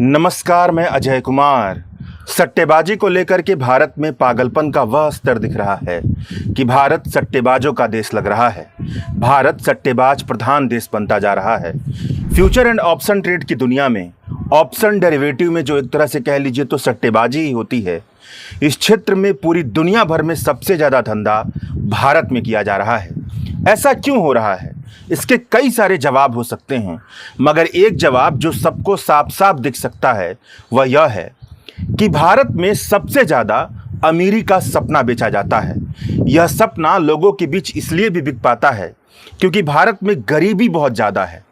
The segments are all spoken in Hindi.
नमस्कार, मैं अजय कुमार। सट्टेबाजी को लेकर के भारत में पागलपन का वह स्तर दिख रहा है कि भारत सट्टेबाजों का देश लग रहा है। भारत सट्टेबाज प्रधान देश बनता जा रहा है। फ्यूचर एंड ऑप्शन ट्रेड की दुनिया में ऑप्शन डेरिवेटिव में जो एक तरह से कह लीजिए तो सट्टेबाजी ही होती है। इस क्षेत्र में पूरी दुनिया भर में सबसे ज़्यादा धंधा भारत में किया जा रहा है। ऐसा क्यों हो रहा है? इसके कई सारे जवाब हो सकते हैं, मगर एक जवाब जो सबको साफ साफ दिख सकता है वह यह है कि भारत में सबसे ज़्यादा अमीरी का सपना बेचा जाता है। यह सपना लोगों के बीच इसलिए भी बिक पाता है क्योंकि भारत में गरीबी बहुत ज़्यादा है।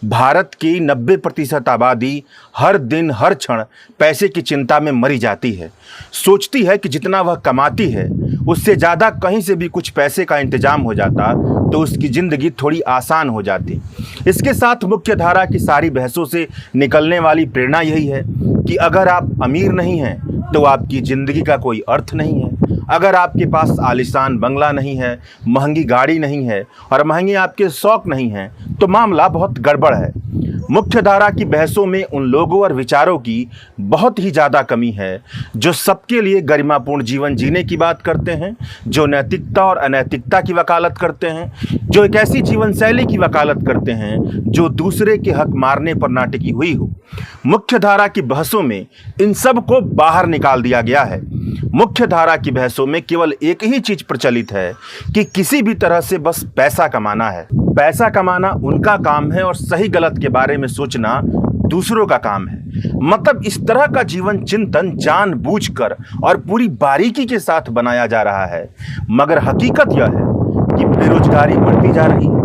भारत की 90% आबादी हर दिन हर क्षण पैसे की चिंता में मरी जाती है। सोचती है कि जितना वह कमाती है उससे ज़्यादा कहीं से भी कुछ पैसे का इंतजाम हो जाता तो उसकी ज़िंदगी थोड़ी आसान हो जाती। इसके साथ मुख्य धारा की सारी बहसों से निकलने वाली प्रेरणा यही है कि अगर आप अमीर नहीं हैं तो आपकी ज़िंदगी का कोई अर्थ नहीं है। अगर आपके पास आलीशान बंगला नहीं है, महंगी गाड़ी नहीं है और महंगे आपके शौक नहीं हैं तो मामला बहुत गड़बड़ है। मुख्य धारा की बहसों में उन लोगों और विचारों की बहुत ही ज़्यादा कमी है जो सबके लिए गरिमापूर्ण जीवन जीने की बात करते हैं, जो नैतिकता और अनैतिकता की वकालत करते हैं, जो एक ऐसी जीवन शैली की वकालत करते हैं जो दूसरे के हक मारने पर ना टिकी हुई हो। मुख्य धारा की बहसों में इन सब को बाहर निकाल दिया गया है। मुख्य धारा की बहसों में केवल एक ही चीज प्रचलित है कि किसी भी तरह से बस पैसा कमाना है। पैसा कमाना उनका काम है और सही गलत के बारे में सोचना दूसरों का काम है। मतलब इस तरह का जीवन चिंतन जानबूझकर और पूरी बारीकी के साथ बनाया जा रहा है। मगर हकीकत यह है कि बेरोजगारी बढ़ती जा रही है।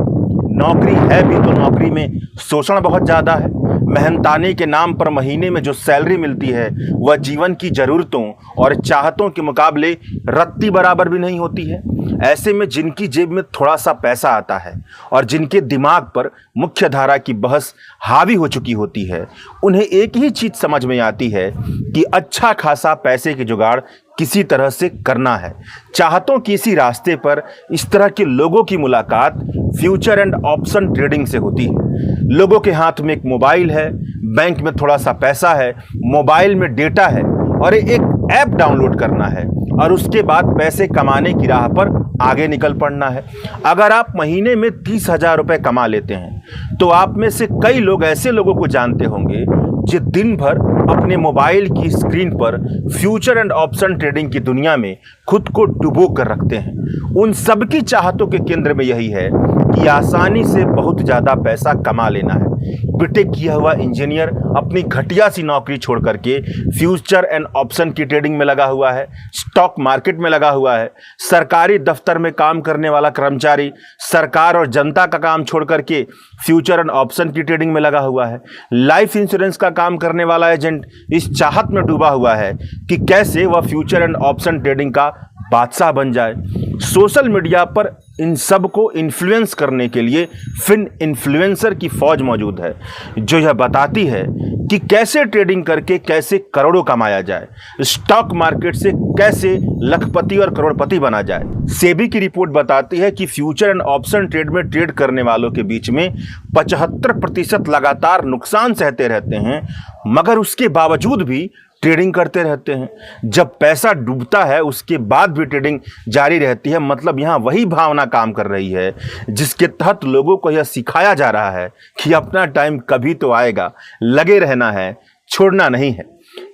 नौकरी है भी तो नौकरी में शोषण बहुत ज़्यादा है। मेहनताने के नाम पर महीने में जो सैलरी मिलती है वह जीवन की ज़रूरतों और चाहतों के मुकाबले रत्ती बराबर भी नहीं होती है। ऐसे में जिनकी जेब में थोड़ा सा पैसा आता है और जिनके दिमाग पर मुख्य धारा की बहस हावी हो चुकी होती है, उन्हें एक ही चीज़ समझ में आती है कि अच्छा खासा पैसे के जुगाड़ किसी तरह से करना है। चाहतों की इसी रास्ते पर इस तरह के लोगों की मुलाकात फ्यूचर एंड ऑप्शन ट्रेडिंग से होती है। लोगों के हाथ में एक मोबाइल है, बैंक में थोड़ा सा पैसा है, मोबाइल में डेटा है और एक ऐप डाउनलोड करना है और उसके बाद पैसे कमाने की राह पर आगे निकल पड़ना है। अगर आप महीने में 30,000 रुपये कमा लेते हैं तो आप में से कई लोग ऐसे लोगों को जानते होंगे जो दिन भर अपने मोबाइल की स्क्रीन पर फ्यूचर एंड ऑप्शन ट्रेडिंग की दुनिया में खुद को डुबो कर रखते हैं। उन सबकी चाहतों के केंद्र में यही है कि आसानी से बहुत ज़्यादा पैसा कमा लेना है। बीटेक किया हुआ इंजीनियर अपनी घटिया सी नौकरी छोड़ करके फ्यूचर एंड ऑप्शन की ट्रेडिंग में लगा हुआ है, स्टॉक मार्केट में लगा हुआ है। सरकारी दफ्तर में काम करने वाला कर्मचारी सरकार और जनता का काम छोड़ करके फ्यूचर एंड ऑप्शन की ट्रेडिंग में लगा हुआ है। लाइफ इंश्योरेंस का काम करने वाला एजेंट इस चाहत में डूबा हुआ है कि कैसे वह फ्यूचर एंड ऑप्शन ट्रेडिंग का बादशाह बन जाए। सोशल मीडिया पर इन सब को इन्फ्लुएंस करने के लिए फिन इन्फ्लुएंसर की फौज मौजूद है जो यह बताती है कि कैसे ट्रेडिंग करके कैसे करोड़ों कमाया जाए, स्टॉक मार्केट से कैसे लखपति और करोड़पति बना जाए। सेबी की रिपोर्ट बताती है कि फ्यूचर एंड ऑप्शन ट्रेड में ट्रेड करने वालों के बीच में 75% लगातार नुकसान सहते रहते हैं, मगर उसके बावजूद भी ट्रेडिंग करते रहते हैं। जब पैसा डूबता है उसके बाद भी ट्रेडिंग जारी रहती है। मतलब यहाँ वही भावना काम कर रही है जिसके तहत लोगों को यह सिखाया जा रहा है कि अपना टाइम कभी तो आएगा, लगे रहना है, छोड़ना नहीं है।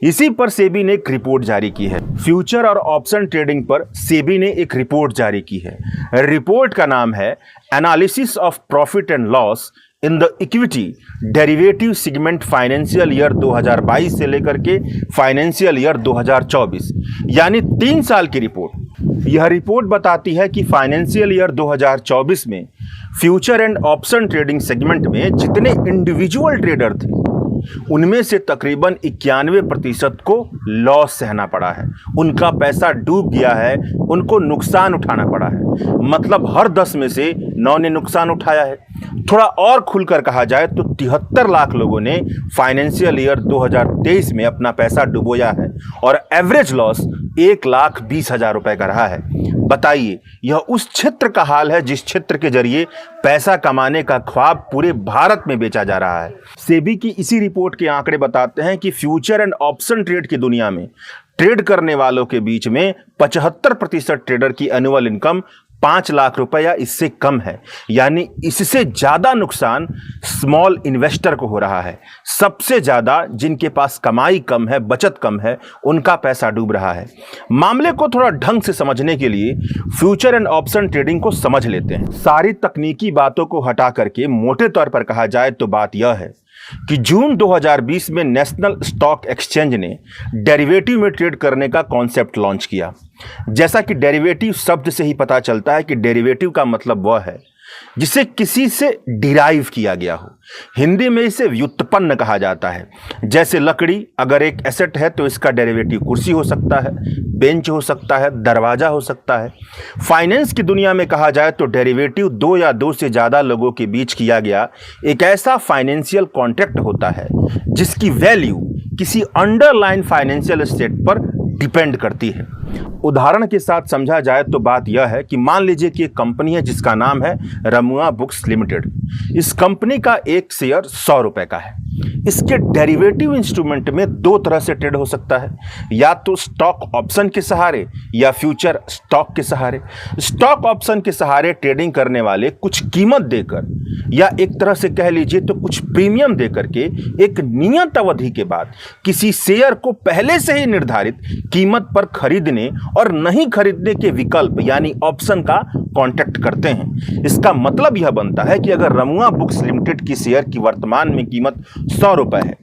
इसी पर सेबी ने एक रिपोर्ट जारी की है। फ्यूचर और ऑप्शन ट्रेडिंग पर सेबी ने एक रिपोर्ट जारी की है। रिपोर्ट का नाम है analysis of profit and loss in the equity derivative segment financial year 2022 से लेकर के फाइनेंशियल ईयर 2024, यानी 3 साल की रिपोर्ट। यह रिपोर्ट बताती है कि फाइनेंशियल ईयर 2024 में future and option trading segment में जितने इंडिविजुअल ट्रेडर थे उनमें से तकरीबन 91% को लॉस सहना पड़ा है। उनका पैसा डूब गया है, उनको नुकसान उठाना पड़ा है। मतलब हर 10 में से 9 ने नुकसान उठाया है। थोड़ा और खुलकर कहा जाए तो 73 लाख लोगों ने फाइनेंशियल ईयर 2023 में अपना पैसा डुबोया है और एवरेज लॉस 1,20,000 रुपए का रहा है। बताइए, यह उस क्षेत्र का हाल है जिस क्षेत्र के जरिए पैसा कमाने का ख्वाब पूरे भारत में बेचा जा रहा है। सेबी की इसी रिपोर्ट के आंकड़े बताते हैं कि फ्यूचर एंड ऑप्शन ट्रेड की दुनिया में ट्रेड करने वालों के बीच में 75% ट्रेडर की एनुअल इनकम 5 लाख रुपए या इससे कम है। यानी इससे ज्यादा नुकसान स्मॉल इन्वेस्टर को हो रहा है। सबसे ज्यादा जिनके पास कमाई कम है, बचत कम है, उनका पैसा डूब रहा है। मामले को थोड़ा ढंग से समझने के लिए फ्यूचर एंड ऑप्शन ट्रेडिंग को समझ लेते हैं। सारी तकनीकी बातों को हटा करके मोटे तौर पर कहा जाए तो बात यह है कि जून 2020 में नेशनल स्टॉक एक्सचेंज ने डेरिवेटिव में ट्रेड करने का कॉन्सेप्ट लॉन्च किया। जैसा कि डेरिवेटिव शब्द से ही पता चलता है कि डेरिवेटिव का मतलब वह है जिसे किसी से डिराइव किया गया हो। हिंदी में इसे व्युत्पन्न कहा जाता है। जैसे लकड़ी अगर एक एसेट है तो इसका डेरिवेटिव कुर्सी हो सकता है, बेंच हो सकता है, दरवाजा हो सकता है। फाइनेंस की दुनिया में कहा जाए तो डेरिवेटिव 2 या 2 से ज़्यादा लोगों के बीच किया गया एक ऐसा फाइनेंशियल कॉन्ट्रैक्ट होता है जिसकी वैल्यू किसी अंडरलाइन फाइनेंशियल एसेट पर डिपेंड करती है। उदाहरण के साथ समझा जाए तो बात यह है कि मान लीजिए कि एक कंपनी है जिसका नाम है रमुआ बुक्स लिमिटेड। इस कंपनी का एक शेयर 100 रुपए का है। इसके डेरिवेटिव इंस्ट्रूमेंट में 2 तरह से ट्रेड हो सकता है, या तो स्टॉक ऑप्शन के सहारे या फ्यूचर स्टॉक के सहारे। स्टॉक ऑप्शन के सहारे ट्रेडिंग करने वाले कुछ कीमत देकर या एक तरह से कह लीजिए तो कुछ प्रीमियम देकर के एक नियत अवधि के बाद किसी शेयर को पहले से ही निर्धारित कीमत पर खरीदने और नहीं खरीदने के विकल्प यानी ऑप्शन का कॉन्ट्रैक्ट करते हैं। इसका मतलब यह बनता है कि अगर रमुआ बुक्स लिमिटेड की शेयर की वर्तमान में कीमत 100 रुपए है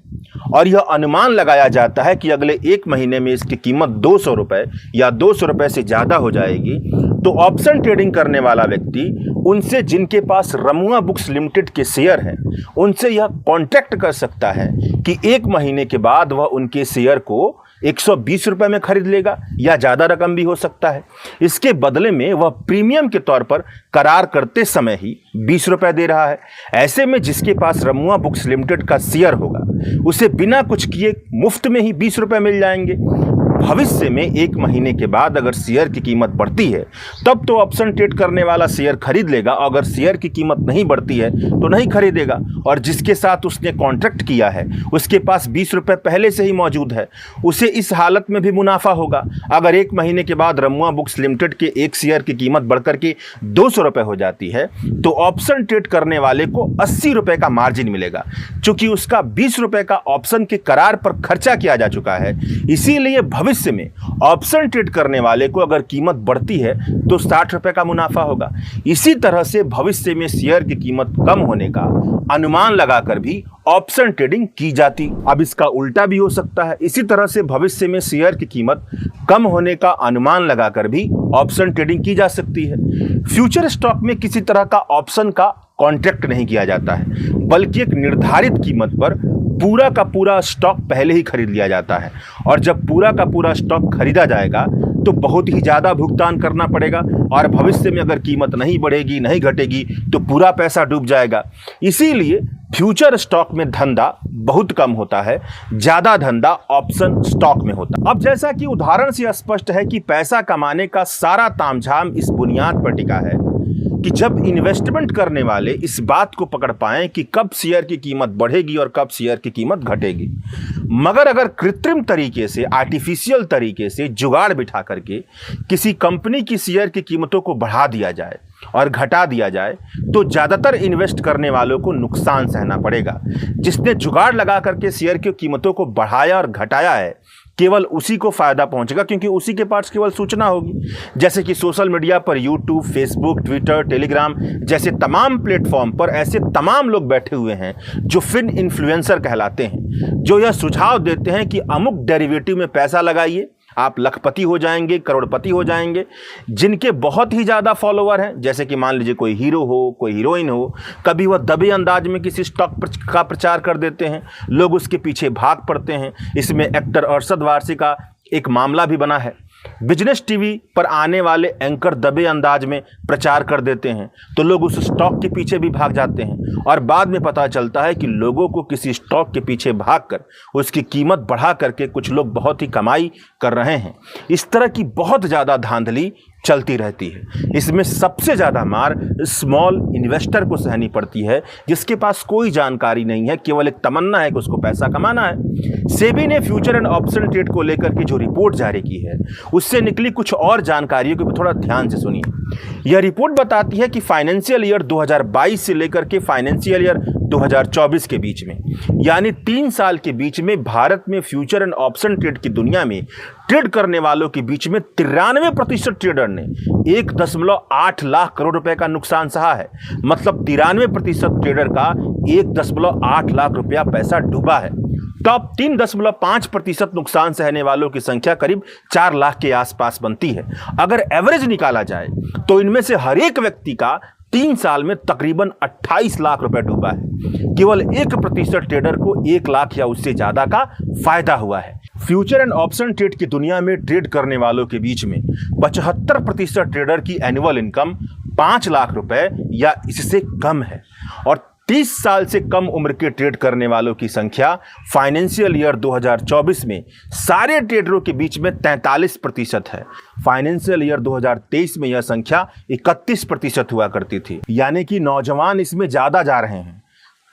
और यह अनुमान लगाया जाता है कि अगले 1 महीने में इसकी कीमत 200 रुपए या 200 रुपए से ज्यादा हो जाएगी, तो ऑप्शन ट्रेडिंग करने वाला व्यक्ति उनसे जिनके पास रमुआ बुक्स लिमिटेड के शेयर हैं उनसे यह कॉन्ट्रैक्ट कर सकता है कि 1 महीने के बाद वह उनके शेयर को 120 रुपए में खरीद लेगा या ज़्यादा रकम भी हो सकता है। इसके बदले में वह प्रीमियम के तौर पर करार करते समय ही 20 रुपए दे रहा है। ऐसे में जिसके पास रमुआ बुक्स लिमिटेड का शेयर होगा उसे बिना कुछ किए मुफ्त में ही 20 रुपए मिल जाएंगे। भविष्य में 1 महीने के बाद अगर शेयर की कीमत बढ़ती है तब तो ऑप्शन ट्रेड करने वाला शेयर खरीद लेगा, अगर शेयर की कीमत नहीं बढ़ती है तो नहीं खरीदेगा। और जिसके साथ उसने कॉन्ट्रैक्ट किया है उसके पास 20 रुपए पहले से ही मौजूद है, उसे इस हालत में भी मुनाफा होगा। अगर 1 महीने के बाद रमुआ बुक्स लिमिटेड के एक शेयर की कीमत बढ़कर के 200 रुपए हो जाती है तो ऑप्शन ट्रेड करने वाले को 80 रुपए का मार्जिन मिलेगा। चूंकि उसका 20 रुपए का ऑप्शन के करार पर खर्चा किया जा चुका है, इसीलिए भविष्य में ऑप्शन ट्रेड करने वाले को अगर कीमत बढ़ती है तो 60 रुपए का मुनाफा होगा। इसी तरह से भविष्य में शेयर की कीमत कम होने का अनुमान लगाकर भी ऑप्शन ट्रेडिंग की जाती। अब इसका उल्टा भी हो सकता है। इसी तरह से भविष्य में शेयर की कीमत कम होने का अनुमान लगाकर भी ऑप्शन ट्रेडिंग की जा सकती है। फ्यूचर स्टॉक में किसी तरह का ऑप्शन का कॉन्ट्रैक्ट नहीं किया जाता है, बल्कि एक निर्धारित कीमत पर पूरा का पूरा स्टॉक पहले ही खरीद लिया जाता है। और जब पूरा का पूरा स्टॉक खरीदा जाएगा तो बहुत ही ज़्यादा भुगतान करना पड़ेगा और भविष्य में अगर कीमत नहीं बढ़ेगी, नहीं घटेगी तो पूरा पैसा डूब जाएगा। इसीलिए फ्यूचर स्टॉक में धंधा बहुत कम होता है, ज़्यादा धंधा ऑप्शन स्टॉक में होता है। अब जैसा कि उदाहरण से स्पष्ट है कि पैसा कमाने का सारा तामझाम इस बुनियाद पर टिका है कि जब इन्वेस्टमेंट करने वाले इस बात को पकड़ पाएं कि कब शेयर की कीमत बढ़ेगी और कब शेयर की कीमत घटेगी। मगर अगर कृत्रिम तरीके से, आर्टिफिशियल तरीके से जुगाड़ बिठा करके किसी कंपनी की शेयर की कीमतों को बढ़ा दिया जाए और घटा दिया जाए तो ज़्यादातर इन्वेस्ट करने वालों को नुकसान सहना पड़ेगा। जिसने जुगाड़ लगा करके शेयर की कीमतों को बढ़ाया और घटाया है केवल उसी को फायदा पहुंचेगा, क्योंकि उसी के पास केवल सूचना होगी। जैसे कि सोशल मीडिया पर यूट्यूब, फेसबुक, ट्विटर, टेलीग्राम जैसे तमाम प्लेटफॉर्म पर ऐसे तमाम लोग बैठे हुए हैं जो फिन इन्फ्लुएंसर कहलाते हैं, जो यह सुझाव देते हैं कि अमुक डेरिवेटिव में पैसा लगाइए, आप लखपति हो जाएंगे, करोड़पति हो जाएंगे। जिनके बहुत ही ज़्यादा फॉलोअर हैं, जैसे कि मान लीजिए कोई हीरो हो, कोई हीरोइन हो, कभी वह दबे अंदाज में किसी स्टॉक का प्रचार कर देते हैं, लोग उसके पीछे भाग पड़ते हैं। इसमें एक्टर अरशद वारसी का एक मामला भी बना है। बिजनेस टीवी पर आने वाले एंकर दबे अंदाज में प्रचार कर देते हैं तो लोग उस स्टॉक के पीछे भी भाग जाते हैं और बाद में पता चलता है कि लोगों को किसी स्टॉक के पीछे भागकर उसकी कीमत बढ़ा करके कुछ लोग बहुत ही कमाई कर रहे हैं। इस तरह की बहुत ज़्यादा धांधली चलती रहती है। इसमें सबसे ज़्यादा मार स्मॉल इन्वेस्टर को सहनी पड़ती है, जिसके पास कोई जानकारी नहीं है, केवल एक तमन्ना है कि उसको पैसा कमाना है। सेबी ने फ्यूचर एंड ऑप्शन ट्रेड को लेकर के जो रिपोर्ट जारी की है, उससे निकली कुछ और जानकारियों को थोड़ा ध्यान से सुनिए। यह रिपोर्ट बताती है कि फाइनेंशियल ईयर 2022 से लेकर के फाइनेंशियल ईयर 2024 के बीच में, यानी 3 साल के बीच में भारत में फ्यूचर एंड ऑप्शन ट्रेड की दुनिया में ट्रेड करने वालों के बीच में 93% ट्रेडर ने 1.8 लाख करोड़ रुपए का नुकसान सहा है। मतलब 93% ट्रेडर का 1.8 लाख रुपया पैसा डूबा है। टॉप 3.5% नुकसान सहने वालों की संख्या करीब 4 लाख के आसपास बनती है। अगर एवरेज निकाला जाए तो इनमें से हर एक व्यक्ति का 3 साल में तकरीबन 28 लाख रुपए डूबा है। केवल 1% ट्रेडर को 1 लाख या उससे ज्यादा का फायदा हुआ है। फ्यूचर एंड ऑप्शन ट्रेड की दुनिया में ट्रेड करने वालों के बीच में 75% ट्रेडर की एनुअल इनकम 5 लाख रुपए या इससे कम है और 30 साल से कम उम्र के ट्रेड करने वालों की संख्या फाइनेंशियल ईयर 2024 में सारे ट्रेडरों के बीच में 43% है। फाइनेंशियल ईयर 2023 में यह संख्या 31% हुआ करती थी। यानी कि नौजवान इसमें ज्यादा जा रहे हैं।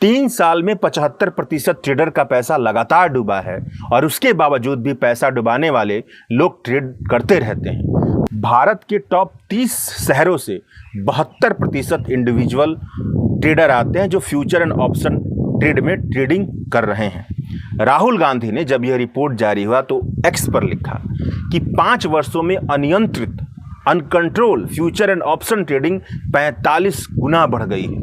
3 साल में 75% ट्रेडर का पैसा लगातार डूबा है और उसके बावजूद भी पैसा डुबाने वाले लोग ट्रेड करते रहते हैं। भारत के टॉप 30 शहरों से 72% इंडिविजुअल ट्रेडर आते हैं जो फ्यूचर एंड ऑप्शन ट्रेड में ट्रेडिंग कर रहे हैं। राहुल गांधी ने जब यह रिपोर्ट जारी हुआ तो एक्स पर लिखा कि 5 वर्षों में अनियंत्रित uncontrol future and option trading 45 गुना बढ़ गई है।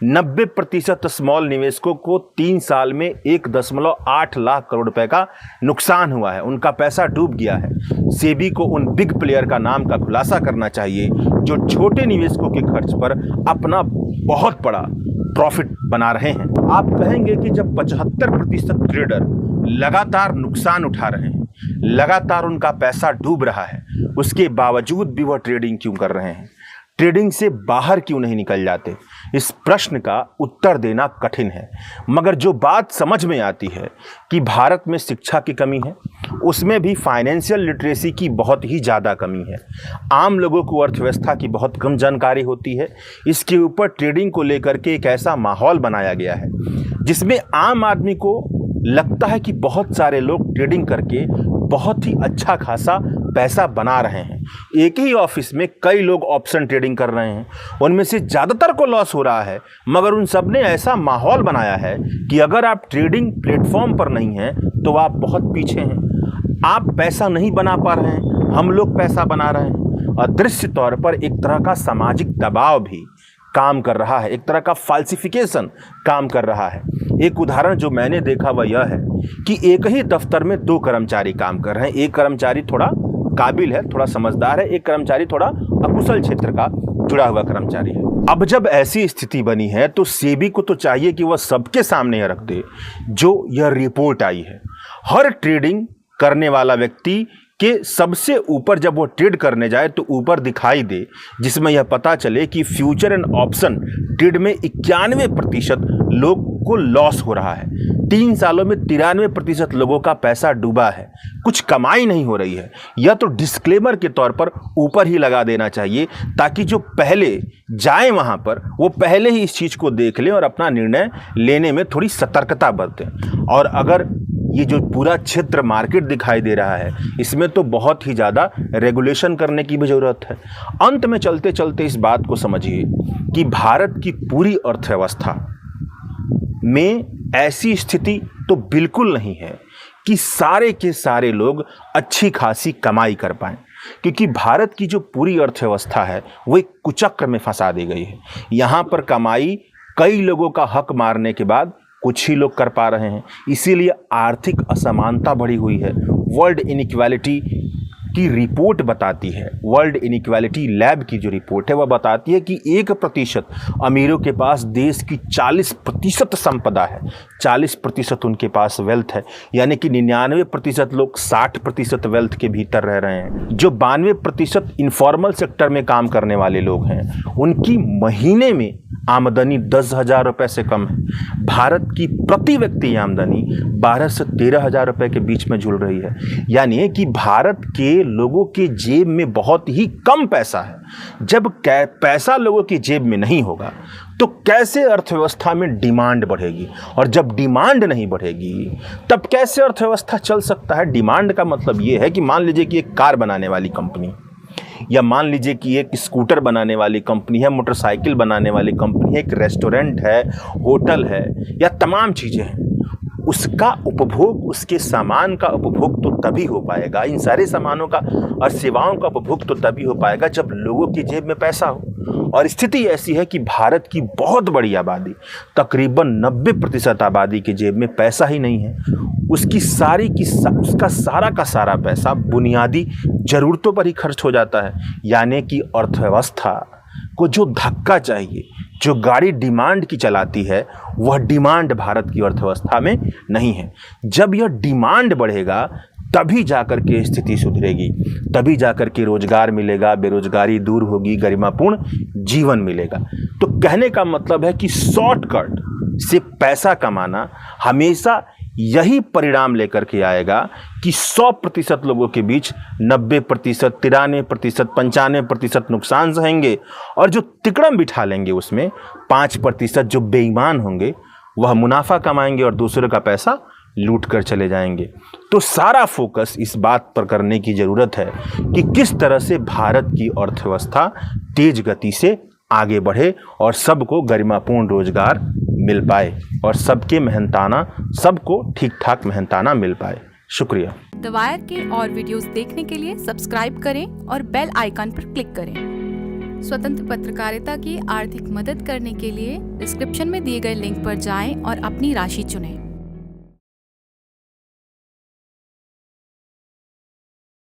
90% स्मॉल निवेशकों को 3 साल में 1.8 लाख करोड़ रुपए का नुकसान हुआ है। उनका पैसा डूब गया है। सेबी को उन बिग प्लेयर का नाम का खुलासा करना चाहिए जो छोटे निवेशकों के खर्च पर अपना बहुत बड़ा प्रॉफिट बना रहे हैं। आप कहेंगे कि जब 75% ट्रेडर लगातार नुकसान उठा रहे हैं, लगातार उनका पैसा डूब रहा है, उसके बावजूद भी वह ट्रेडिंग क्यों कर रहे हैं, ट्रेडिंग से बाहर क्यों नहीं निकल जाते? इस प्रश्न का उत्तर देना कठिन है। मगर जो बात समझ में आती है कि भारत में शिक्षा की कमी है, उसमें भी फाइनेंशियल लिटरेसी की बहुत ही ज़्यादा कमी है। आम लोगों को अर्थव्यवस्था की बहुत कम जानकारी होती है। इसके ऊपर ट्रेडिंग को लेकर के एक ऐसा माहौल बनाया गया है जिसमें आम आदमी को लगता है कि बहुत सारे लोग ट्रेडिंग करके बहुत ही अच्छा खासा पैसा बना रहे हैं। एक ही ऑफिस में कई लोग ऑप्शन ट्रेडिंग कर रहे हैं, उनमें से ज़्यादातर को लॉस हो रहा है, मगर उन सब ने ऐसा माहौल बनाया है कि अगर आप ट्रेडिंग प्लेटफॉर्म पर नहीं हैं तो आप बहुत पीछे हैं, आप पैसा नहीं बना पा रहे हैं, हम लोग पैसा बना रहे हैं। अदृश्य तौर पर एक तरह का सामाजिक दबाव भी काम कर रहा है, एक तरह का फाल्सिफिकेशन काम कर रहा है। एक उदाहरण जो मैंने देखा वह यह है कि एक ही दफ्तर में 2 कर्मचारी काम कर रहे हैं। एक कर्मचारी थोड़ा काबिल है, थोड़ा समझदार है, एक कर्मचारी थोड़ा अकुशल क्षेत्र का जुड़ा हुआ कर्मचारी है। अब जब ऐसी स्थिति बनी है तो सेबी को तो चाहिए कि वह सबके सामने रख दे जो यह रिपोर्ट आई है। हर ट्रेडिंग करने वाला व्यक्ति कि सबसे ऊपर जब वो ट्रेड करने जाए तो ऊपर दिखाई दे, जिसमें यह पता चले कि फ्यूचर एंड ऑप्शन ट्रेड में 91% लोग को लॉस हो रहा है। 3 सालों में 93% लोगों का पैसा डूबा है, कुछ कमाई नहीं हो रही है। यह तो डिस्क्लेमर के तौर पर ऊपर ही लगा देना चाहिए ताकि जो पहले जाए वहां पर वो पहले ही इस चीज़ को देख लें और अपना निर्णय लेने में थोड़ी सतर्कता बरतें। और अगर ये जो पूरा क्षेत्र मार्केट दिखाई दे रहा है, इसमें तो बहुत ही ज़्यादा रेगुलेशन करने की भी ज़रूरत है। अंत में चलते चलते इस बात को समझिए कि भारत की पूरी अर्थव्यवस्था में ऐसी स्थिति तो बिल्कुल नहीं है कि सारे के सारे लोग अच्छी खासी कमाई कर पाएं, क्योंकि भारत की जो पूरी अर्थव्यवस्था है वो एक कुचक्र में फंसा दी गई है। यहाँ पर कमाई कई लोगों का हक मारने के बाद कुछ ही लोग कर पा रहे हैं, इसीलिए आर्थिक असमानता बढ़ी हुई है। वर्ल्ड इनइक्वालिटी की रिपोर्ट बताती है, वर्ल्ड इनइक्वालिटी लैब की जो रिपोर्ट है वह बताती है कि 1% अमीरों के पास देश की 40% संपदा है, 40% उनके पास वेल्थ है, यानी कि 99% लोग 60% वेल्थ के भीतर रह रहे हैं। जो 92% इनफॉर्मल सेक्टर में काम करने वाले लोग हैं, उनकी महीने में आमदनी 10,000 रुपये से कम है। भारत की प्रति व्यक्ति आमदनी 12 से 13,000 रुपये के बीच में झूल रही है। यानी कि भारत के लोगों के जेब में बहुत ही कम पैसा है। जब पैसा लोगों की जेब में नहीं होगा तो कैसे अर्थव्यवस्था में डिमांड बढ़ेगी, और जब डिमांड नहीं बढ़ेगी तब कैसे अर्थव्यवस्था चल सकता है। डिमांड का मतलब ये है कि मान लीजिए कि एक कार बनाने वाली कंपनी, या मान लीजिए कि एक स्कूटर बनाने वाली कंपनी है, मोटरसाइकिल बनाने वाली कंपनी है, एक रेस्टोरेंट है, होटल है, या तमाम चीज़ें हैं, उसका उपभोग, उसके सामान का उपभोग तो तभी हो पाएगा, इन सारे सामानों का और सेवाओं का उपभोग तो तभी हो पाएगा जब लोगों की जेब में पैसा हो। और स्थिति ऐसी है कि भारत की बहुत बड़ी आबादी, तकरीबन 90% आबादी की जेब में पैसा ही नहीं है। उसका सारा का सारा पैसा बुनियादी ज़रूरतों पर ही खर्च हो जाता है। यानी कि अर्थव्यवस्था को जो धक्का चाहिए, जो गाड़ी डिमांड की चलाती है, वह डिमांड भारत की अर्थव्यवस्था में नहीं है। जब यह डिमांड बढ़ेगा तभी जाकर के स्थिति सुधरेगी, तभी जाकर के रोजगार मिलेगा, बेरोजगारी दूर होगी, गरिमापूर्ण जीवन मिलेगा। तो कहने का मतलब है कि शॉर्टकट से पैसा कमाना हमेशा यही परिणाम लेकर के आएगा कि 100% लोगों के बीच 90%, 93%, 95% नुकसान सहेंगे, और जो तिकड़म बिठा लेंगे उसमें 5% जो बेईमान होंगे वह मुनाफा कमाएंगे और दूसरों का पैसा लूट कर चले जाएंगे। तो सारा फोकस इस बात पर करने की ज़रूरत है कि किस तरह से भारत की अर्थव्यवस्था तेज गति से आगे बढ़े और सबको गरिमापूर्ण रोजगार मिल पाए और सबको ठीक ठाक मेहनताना मिल पाए। शुक्रिया। द वायर के और वीडियोस देखने के लिए सब्सक्राइब करें और बेल आइकन पर क्लिक करें। स्वतंत्र पत्रकारिता की आर्थिक मदद करने के लिए डिस्क्रिप्शन में दिए गए लिंक पर जाएं और अपनी राशि चुनें।